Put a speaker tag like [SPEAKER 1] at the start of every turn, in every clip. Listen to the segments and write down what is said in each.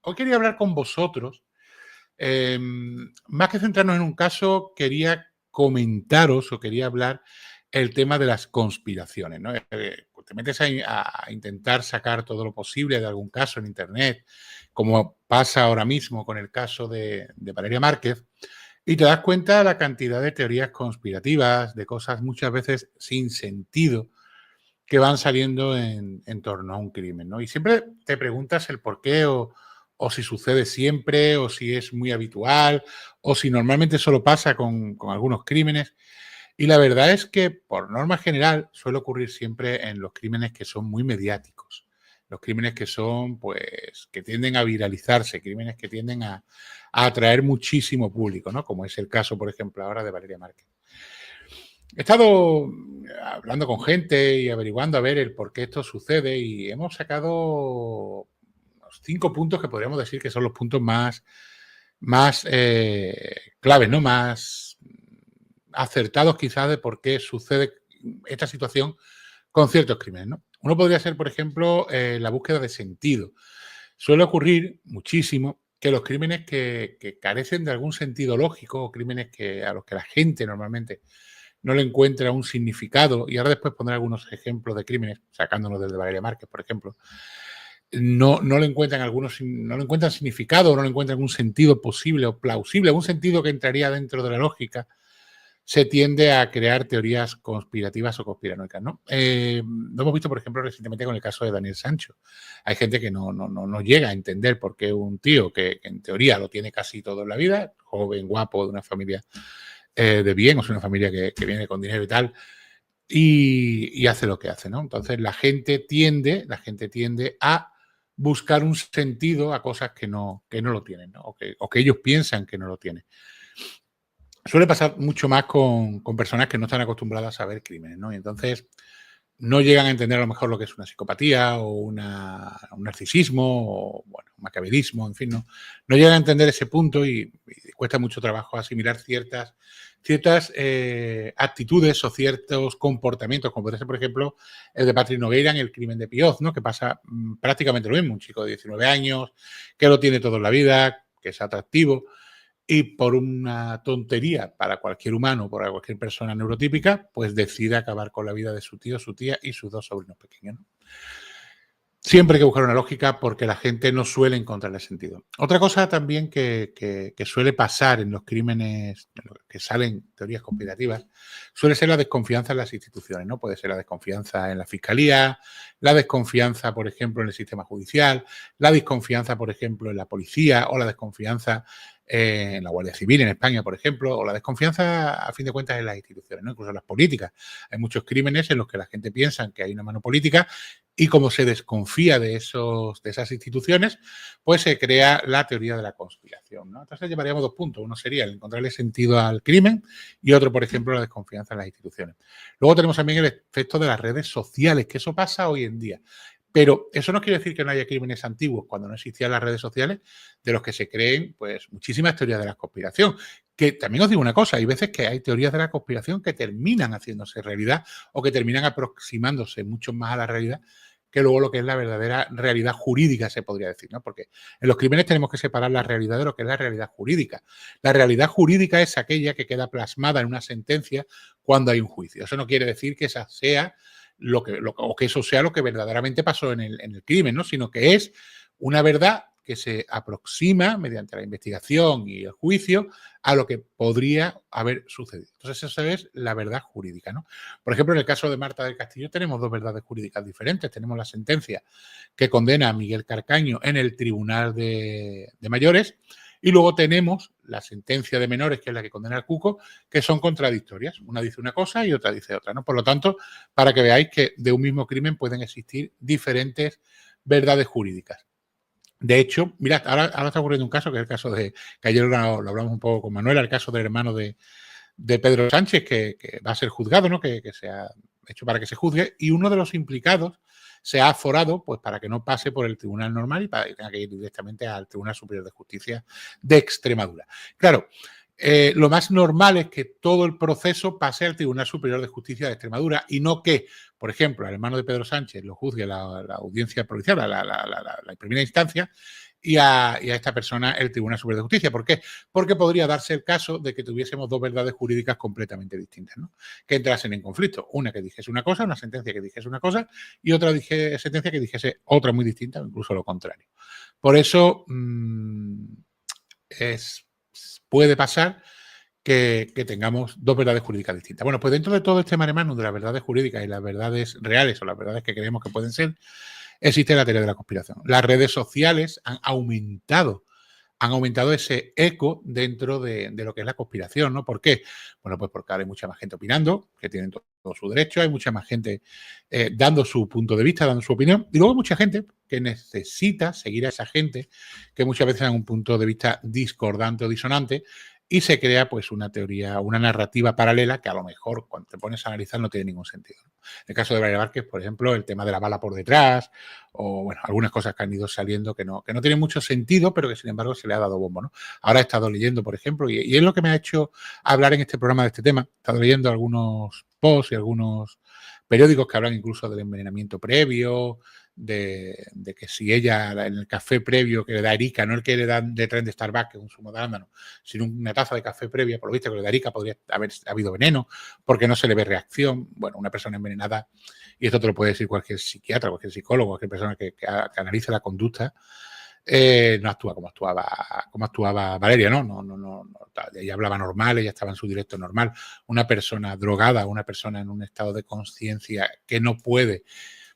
[SPEAKER 1] Hoy quería hablar con vosotros, más que centrarnos en un caso, quería comentaros o quería hablar el tema de las conspiraciones, ¿no? Te metes a intentar sacar todo lo posible de algún caso en Internet, como pasa ahora mismo con el caso de Valeria Márquez, y te das cuenta de la cantidad de teorías conspirativas, de cosas muchas veces sin sentido, que van saliendo en torno a un crimen, ¿no? Y siempre te preguntas el por qué o si sucede siempre o si es muy habitual o si normalmente solo pasa con algunos crímenes. Y la verdad es que, por norma general, suele ocurrir siempre en los crímenes que son muy mediáticos, los crímenes que son, pues, que tienden a viralizarse, crímenes que tienden a atraer muchísimo público, ¿no? Como es el caso, por ejemplo, ahora de Valeria Márquez. He estado hablando con gente y averiguando a ver el por qué esto sucede y hemos sacado unos 5 puntos que podríamos decir que son los puntos más claves, ¿no? Más acertados quizás de por qué sucede esta situación con ciertos crímenes, ¿no? Uno podría ser, por ejemplo, la búsqueda de sentido. Suele ocurrir muchísimo que los crímenes que carecen de algún sentido lógico o crímenes a los que la gente normalmente no le encuentra un significado, y ahora después pondré algunos ejemplos de crímenes, sacándonos del de Valeria Márquez, por ejemplo, no le encuentran no le encuentran significado, no le encuentran algún sentido posible o plausible, algún sentido que entraría dentro de la lógica, se tiende a crear teorías conspirativas o conspiranoicas, ¿no? Lo hemos visto, por ejemplo, recientemente con el caso de Daniel Sancho. Hay gente que no llega a entender por qué un tío que en teoría lo tiene casi todo en la vida, joven, guapo, de una familia de bien, o sea, una familia que viene con dinero y tal, y hace lo que hace, ¿no? Entonces la gente tiende a buscar un sentido a cosas que no lo tienen, ¿no? O que ellos piensan que no lo tienen. Suele pasar mucho más con personas que no están acostumbradas a ver crímenes, ¿no? Y entonces no llegan a entender a lo mejor lo que es una psicopatía o un narcisismo o, bueno, un maquiavelismo, en fin, no llegan a entender ese punto y cuesta mucho trabajo asimilar ciertas actitudes o ciertos comportamientos, como puede ser, por ejemplo, el de Patrick Nogueira en el crimen de Pioz, ¿no? Que pasa prácticamente lo mismo, un chico de 19 años que lo tiene todo en la vida, que es atractivo, y por una tontería para cualquier humano, para cualquier persona neurotípica, pues decide acabar con la vida de su tío, su tía y sus 2 sobrinos pequeños, ¿no? Siempre hay que buscar una lógica porque la gente no suele encontrarle sentido. Otra cosa también que suele pasar en los crímenes que salen teorías conspirativas suele ser la desconfianza en las instituciones, ¿no? Puede ser la desconfianza en la fiscalía, la desconfianza, por ejemplo, en el sistema judicial, la desconfianza, por ejemplo, en la policía o la desconfianza en la Guardia Civil en España, por ejemplo, o la desconfianza, a fin de cuentas, en las instituciones, ¿no? Incluso en las políticas. Hay muchos crímenes en los que la gente piensa que hay una mano política y como se desconfía de esas instituciones, pues se crea la teoría de la conspiración, ¿no? Entonces llevaríamos 2 puntos. Uno sería el encontrarle sentido al crimen y otro, por ejemplo, la desconfianza en las instituciones. Luego tenemos también el efecto de las redes sociales, que eso pasa hoy en día. Pero eso no quiere decir que no haya crímenes antiguos cuando no existían las redes sociales, de los que se creen pues muchísimas teorías de la conspiración. Que también os digo una cosa, hay veces que hay teorías de la conspiración que terminan haciéndose realidad o que terminan aproximándose mucho más a la realidad que luego lo que es la verdadera realidad jurídica, se podría decir, ¿no? Porque en los crímenes tenemos que separar la realidad de lo que es la realidad jurídica. La realidad jurídica es aquella que queda plasmada en una sentencia cuando hay un juicio. Eso no quiere decir que esa sea o que eso sea lo que verdaderamente pasó en el crimen, ¿no? Sino que es una verdad que se aproxima mediante la investigación y el juicio a lo que podría haber sucedido. Entonces, esa es la verdad jurídica, ¿no? Por ejemplo, en el caso de Marta del Castillo tenemos 2 verdades jurídicas diferentes. Tenemos la sentencia que condena a Miguel Carcaño en el Tribunal de Mayores y luego tenemos la sentencia de menores, que es la que condena al Cuco, que son contradictorias. Una dice una cosa y otra dice otra, ¿no? Por lo tanto, para que veáis que de un mismo crimen pueden existir diferentes verdades jurídicas. De hecho, mirad, ahora está ocurriendo un caso, que es el caso que ayer lo hablamos un poco con Manuel, el caso del hermano de Pedro Sánchez, que va a ser juzgado, ¿no? Que se ha hecho para que se juzgue, y uno de los implicados se ha aforado pues para que no pase por el tribunal normal y para que tenga que ir directamente al Tribunal Superior de Justicia de Extremadura. Claro, lo más normal es que todo el proceso pase al Tribunal Superior de Justicia de Extremadura y no que, por ejemplo, al hermano de Pedro Sánchez lo juzgue la audiencia provincial, la primera instancia, y a esta persona el Tribunal Superior de Justicia. ¿Por qué? Porque podría darse el caso de que tuviésemos dos verdades jurídicas completamente distintas, ¿no? Que entrasen en conflicto. Una que dijese una cosa, una sentencia que dijese una cosa, y otra sentencia que dijese otra muy distinta, o incluso lo contrario. Por eso puede pasar que tengamos dos verdades jurídicas distintas. Bueno, pues dentro de todo este mare magnum de las verdades jurídicas y las verdades reales o las verdades que creemos que pueden ser, existe la teoría de la conspiración. Las redes sociales han aumentado ese eco dentro de lo que es la conspiración, ¿no? ¿Por qué? Bueno, pues porque ahora hay mucha más gente opinando, que tienen todo su derecho, hay mucha más gente dando su punto de vista, dando su opinión, y luego hay mucha gente que necesita seguir a esa gente que muchas veces tiene un punto de vista discordante o disonante, y se crea pues una teoría, una narrativa paralela que a lo mejor cuando te pones a analizar no tiene ningún sentido. En el caso de Brian Márquez, por ejemplo, el tema de la bala por detrás, o bueno, algunas cosas que han ido saliendo que no tienen mucho sentido, pero que sin embargo se le ha dado bombo, ¿no? Ahora he estado leyendo, por ejemplo, y es lo que me ha hecho hablar en este programa de este tema, he estado leyendo algunos posts y algunos periódicos que hablan incluso del envenenamiento previo, de que si ella en el café previo que le da Erika, no el que le dan de tren de Starbucks, que es un zumo de arándano, sino una taza de café previa, por lo visto que le da Erika podría haber habido veneno, porque no se le ve reacción. Bueno, una persona envenenada, y esto te lo puede decir cualquier psiquiatra, cualquier psicólogo, cualquier persona que analice la conducta, no actúa como actuaba Valeria, ¿no? Ella hablaba normal, ella estaba en su directo normal. Una persona drogada, una persona en un estado de conciencia que no puede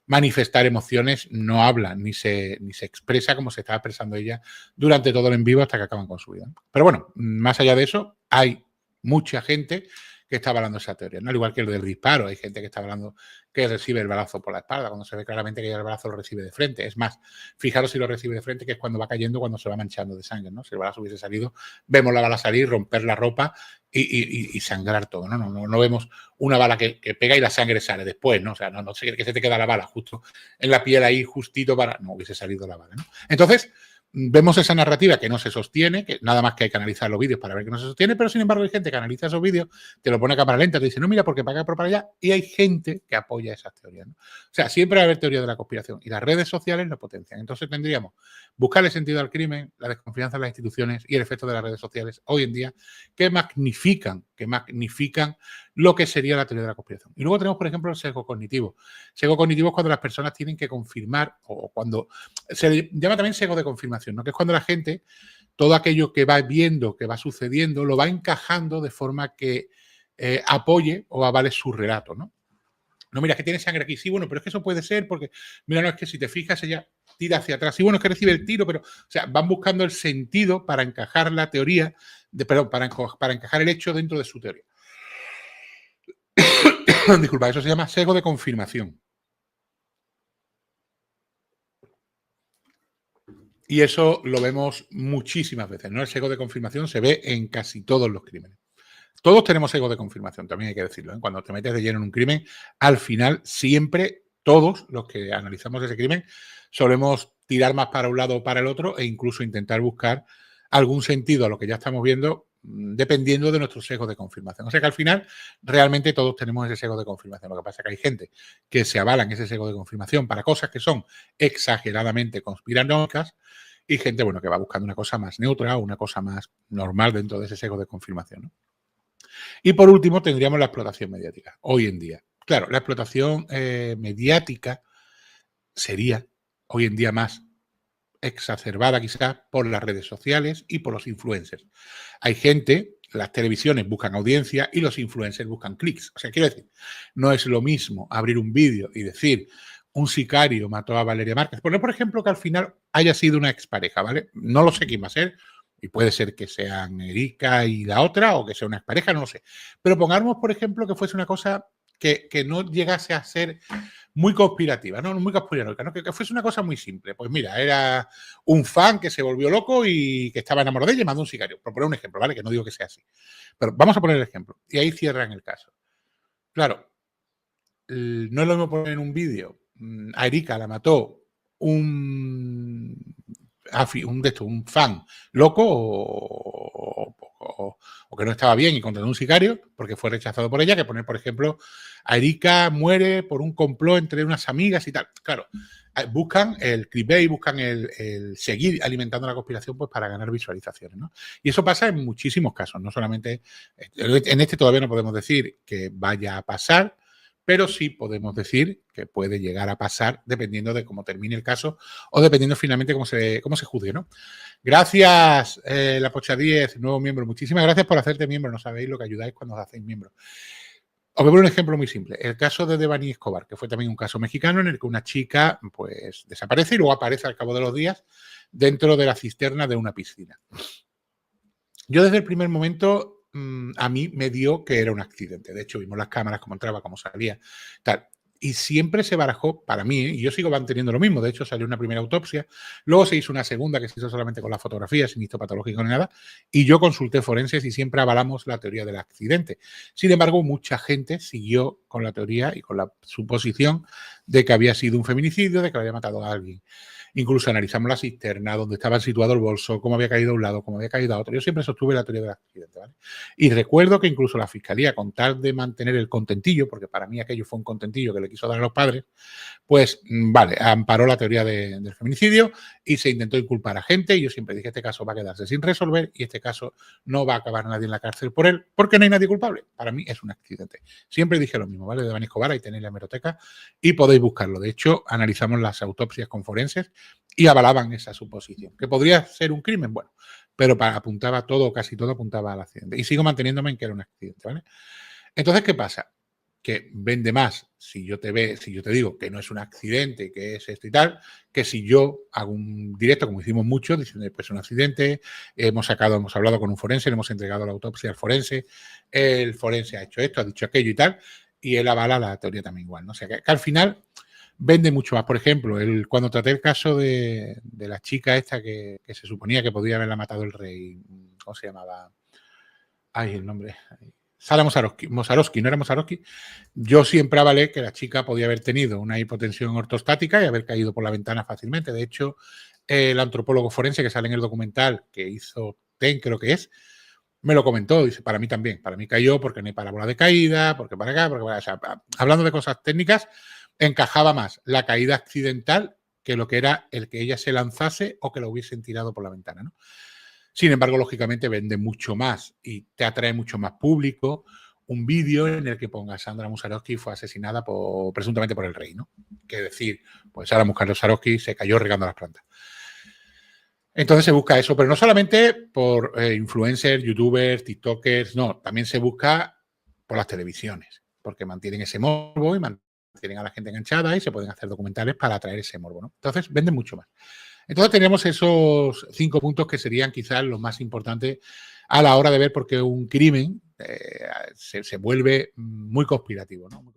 [SPEAKER 1] manifestar emociones, no habla ni se expresa como se estaba expresando ella durante todo el en vivo hasta que acaban con su vida. Pero bueno, más allá de eso, hay mucha gente que está hablando esa teoría, ¿no? Al igual que el del disparo, hay gente que está hablando que recibe el balazo por la espalda, cuando se ve claramente que el balazo lo recibe de frente. Es más, fijaros si lo recibe de frente, que es cuando va cayendo, cuando se va manchando de sangre, ¿no? Si el balazo hubiese salido, vemos la bala salir, romper la ropa y sangrar todo, ¿no? No vemos una bala que pega y la sangre sale después, ¿no? O sea, no sé que se te queda la bala justo en la piel ahí, justito para... No hubiese salido la bala, ¿no? Entonces, vemos esa narrativa que no se sostiene, que nada más que hay que analizar los vídeos para ver que no se sostiene, pero sin embargo hay gente que analiza esos vídeos, te lo pone a cámara lenta, te dice, no, mira, porque para acá, por para allá, y hay gente que apoya esas teorías, ¿no? O sea, siempre va a haber teoría de la conspiración y las redes sociales lo potencian. Entonces tendríamos buscarle sentido al crimen, la desconfianza en las instituciones y el efecto de las redes sociales hoy en día que magnifican lo que sería la teoría de la conspiración. Y luego tenemos, por ejemplo, el sesgo cognitivo. Sesgo cognitivo es cuando las personas tienen que confirmar, o cuando se le llama también sesgo de confirmación, ¿no? Que es cuando la gente, todo aquello que va viendo, que va sucediendo, lo va encajando de forma que apoye o avale su relato, ¿no? No, mira, es que tiene sangre aquí. Sí, bueno, pero es que eso puede ser porque, mira, no, es que si te fijas, ella tira hacia atrás. Sí, bueno, es que recibe el tiro, pero, o sea, van buscando el sentido para encajar la teoría, para encajar el hecho dentro de su teoría. Disculpa, eso se llama sesgo de confirmación. Y eso lo vemos muchísimas veces, ¿no? El sesgo de confirmación se ve en casi todos los crímenes. Todos tenemos sesgo de confirmación, también hay que decirlo, ¿eh? Cuando te metes de lleno en un crimen, al final siempre todos los que analizamos ese crimen solemos tirar más para un lado o para el otro e incluso intentar buscar algún sentido a lo que ya estamos viendo dependiendo de nuestro sesgo de confirmación. O sea que al final realmente todos tenemos ese sesgo de confirmación. Lo que pasa es que hay gente que se avala en ese sesgo de confirmación para cosas que son exageradamente conspiranoicas y gente, bueno, que va buscando una cosa más neutra o una cosa más normal dentro de ese sesgo de confirmación, ¿no? Y por último tendríamos la explotación mediática, hoy en día. Claro, la explotación mediática sería hoy en día más exacerbada quizás por las redes sociales y por los influencers. Hay gente, las televisiones buscan audiencia y los influencers buscan clics. O sea, quiero decir, no es lo mismo abrir un vídeo y decir un sicario mató a Valeria Márquez. Poner, por ejemplo, que al final haya sido una expareja, ¿vale? No lo sé quién va a ser, y puede ser que sean Erika y la otra, o que sea una expareja, no lo sé. Pero pongamos, por ejemplo, que fuese una cosa que no llegase a ser muy conspirativa, ¿no? Muy conspiranoica, ¿no? Que fuese una cosa muy simple. Pues mira, era un fan que se volvió loco y que estaba enamorado de ella y mandó un sicario. Por poner un ejemplo, ¿vale? Que no digo que sea así. Pero vamos a poner el ejemplo. Y ahí cierran el caso. Claro, no es lo mismo poner en un vídeo a Erika la mató un fan loco o que no estaba bien y contrató un sicario porque fue rechazado por ella, que poner, por ejemplo, a Erika muere por un complot entre unas amigas y tal. Claro, buscan el clickbait, buscan el seguir alimentando la conspiración pues para ganar visualizaciones, ¿no? Y eso pasa en muchísimos casos, no solamente en este todavía no podemos decir que vaya a pasar, pero sí podemos decir que puede llegar a pasar dependiendo de cómo termine el caso o dependiendo finalmente cómo se juzgue, ¿no? Gracias, La Pocha 10, nuevo miembro. Muchísimas gracias por hacerte miembro. No sabéis lo que ayudáis cuando os hacéis miembro. Os voy a poner un ejemplo muy simple. El caso de Devani Escobar, que fue también un caso mexicano en el que una chica pues desaparece y luego aparece al cabo de los días dentro de la cisterna de una piscina. Yo desde el primer momento a mí me dio que era un accidente. De hecho, vimos las cámaras, cómo entraba, cómo salía, tal. Y siempre se barajó, para mí, y yo sigo manteniendo lo mismo. De hecho, salió una primera autopsia, luego se hizo una segunda que se hizo solamente con la fotografía, sin histopatológico ni nada, y yo consulté forenses y siempre avalamos la teoría del accidente. Sin embargo, mucha gente siguió con la teoría y con la suposición de que había sido un feminicidio, de que había matado a alguien. Incluso analizamos la cisterna, dónde estaba situado el bolso, cómo había caído a un lado, cómo había caído a otro. Yo siempre sostuve la teoría del accidente, ¿vale? Y recuerdo que incluso la fiscalía, con tal de mantener el contentillo, porque para mí aquello fue un contentillo que le quiso dar a los padres, pues vale, amparó la teoría del feminicidio y se intentó inculpar a gente. Y yo siempre dije, este caso va a quedarse sin resolver y este caso no va a acabar nadie en la cárcel por él, porque no hay nadie culpable. Para mí es un accidente. Siempre dije lo mismo, ¿vale? De Devani Escobar, ahí tenéis la hemeroteca y podéis buscarlo. De hecho, analizamos las autopsias con forenses y avalaban esa suposición. ¿Que podría ser un crimen? Bueno, pero apuntaba todo, casi todo apuntaba al accidente. Y sigo manteniéndome en que era un accidente, ¿vale? Entonces, ¿qué pasa? Que vende más si yo te digo que no es un accidente, que es esto y tal, que si yo hago un directo, como hicimos mucho, diciendo pues es un accidente, hemos hablado con un forense, le hemos entregado la autopsia al forense, el forense ha hecho esto, ha dicho aquello y tal, y él avala la teoría también igual, ¿no? O sea, que al final vende mucho más. Por ejemplo, cuando traté el caso de la chica esta que se suponía que podía haberla matado el rey, ¿cómo se llamaba? Ay, el nombre. Sara Mosarowski, no era Mosarowski. Yo siempre avalé que la chica podía haber tenido una hipotensión ortostática y haber caído por la ventana fácilmente. De hecho, el antropólogo forense que sale en el documental que hizo TEN, creo que es, me lo comentó. Dice, para mí también. Para mí cayó porque no hay parábola de caída, porque para acá, porque para allá. O sea, hablando de cosas técnicas, encajaba más la caída accidental que lo que era el que ella se lanzase o que lo hubiesen tirado por la ventana, ¿no? Sin embargo, lógicamente vende mucho más y te atrae mucho más público un vídeo en el que ponga Sandra Musarowski fue asesinada presuntamente por el rey, ¿no? Que decir, pues Sandra Musarowski se cayó regando las plantas. Entonces se busca eso, pero no solamente por influencers, youtubers, tiktokers, no, también se busca por las televisiones, porque mantienen ese morbo y mantienen a la gente enganchada y se pueden hacer documentales para atraer ese morbo, ¿no? Entonces venden mucho más. Entonces tenemos esos 5 puntos que serían quizás los más importantes a la hora de ver por qué un crimen se vuelve muy conspirativo, ¿no?